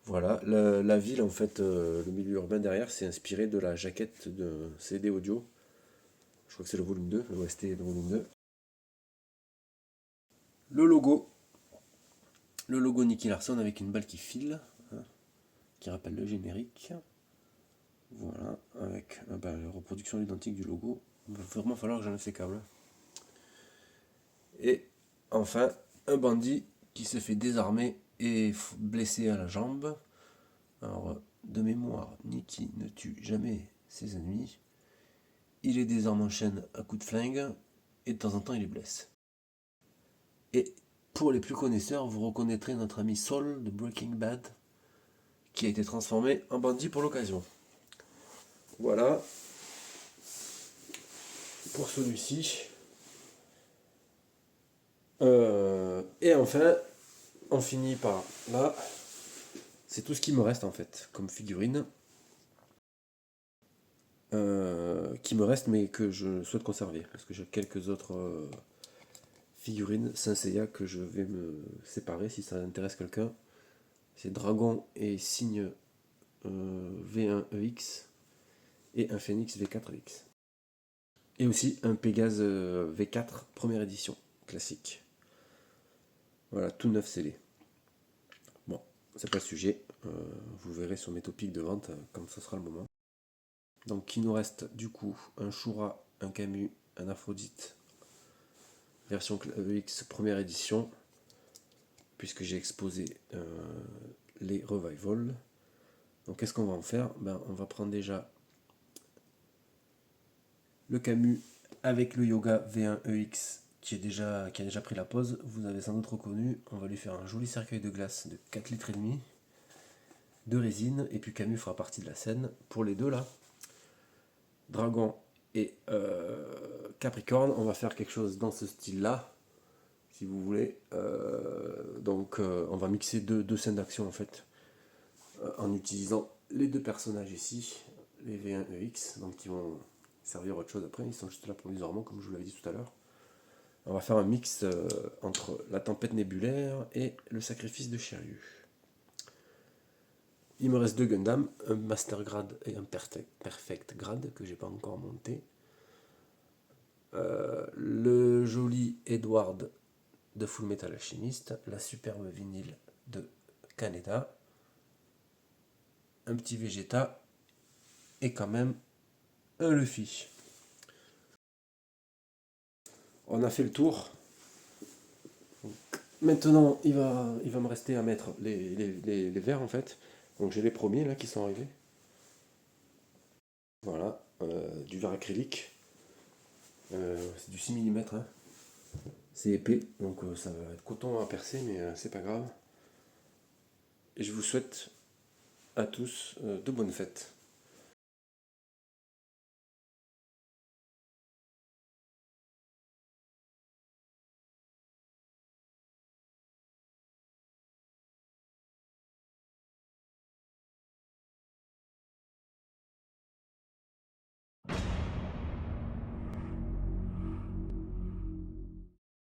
Voilà, la ville en fait, le milieu urbain derrière, c'est inspiré de la jaquette de CD audio. Je crois que c'est le volume 2, le OST est le volume 2. Le logo. Le logo Nicky Larson avec une balle qui file, hein, qui rappelle le générique. Voilà, avec la reproduction identique du logo. Il va vraiment falloir que j'enlève ces câbles. Et enfin, un bandit qui se fait désarmer et blessé à la jambe. Alors, de mémoire, Nicky ne tue jamais ses ennemis. Il les désarme en chaîne à coups de flingue et de temps en temps il les blesse. Et pour les plus connaisseurs, vous reconnaîtrez notre ami Saul de Breaking Bad qui a été transformé en bandit pour l'occasion. Voilà pour celui-ci. Et enfin, on finit par là. C'est tout ce qui me reste en fait comme figurine. Qui me reste mais que je souhaite conserver. Parce que j'ai quelques autres figurines Saint Seiya que je vais me séparer si ça intéresse quelqu'un. C'est Dragon et Cygne V1EX et un Phoenix V4EX. Et aussi un Pégase V4 première édition, classique. Voilà, tout neuf scellé. Bon, c'est pas le sujet. Vous verrez sur mes topics de vente quand ce sera le moment. Donc il nous reste du coup un Shura, un Camus, un Aphrodite, version EX première édition, puisque j'ai exposé les Revival. Donc qu'est-ce qu'on va en faire? On va prendre déjà le Camus avec le Yoga V1EX qui a déjà pris la pause. Vous avez sans doute reconnu. On va lui faire un joli cercueil de glace de 4 litres et demi de résine, et puis Camus fera partie de la scène pour les deux là. Dragon et Capricorne, on va faire quelque chose dans ce style là, si vous voulez. On va mixer deux scènes d'action en fait, en utilisant les deux personnages ici, les V1EX, donc qui vont servir à autre chose après, ils sont juste là provisoirement comme je vous l'avais dit tout à l'heure. On va faire un mix entre la tempête nébulaire et le sacrifice de Shiryu. Il me reste 2 Gundam, un Master Grade et un Perfect Grade que j'ai pas encore monté. Le joli Edward de Full Metal Alchemist, la superbe vinyle de Kaneda, un petit Vegeta et quand même un Luffy. On a fait le tour. Maintenant, il va me rester à mettre les verres en fait. Donc j'ai les premiers là qui sont arrivés. Voilà, du verre acrylique. C'est du 6 mm. Hein. C'est épais, donc ça va être coton à percer, mais c'est pas grave. et je vous souhaite à tous de bonnes fêtes.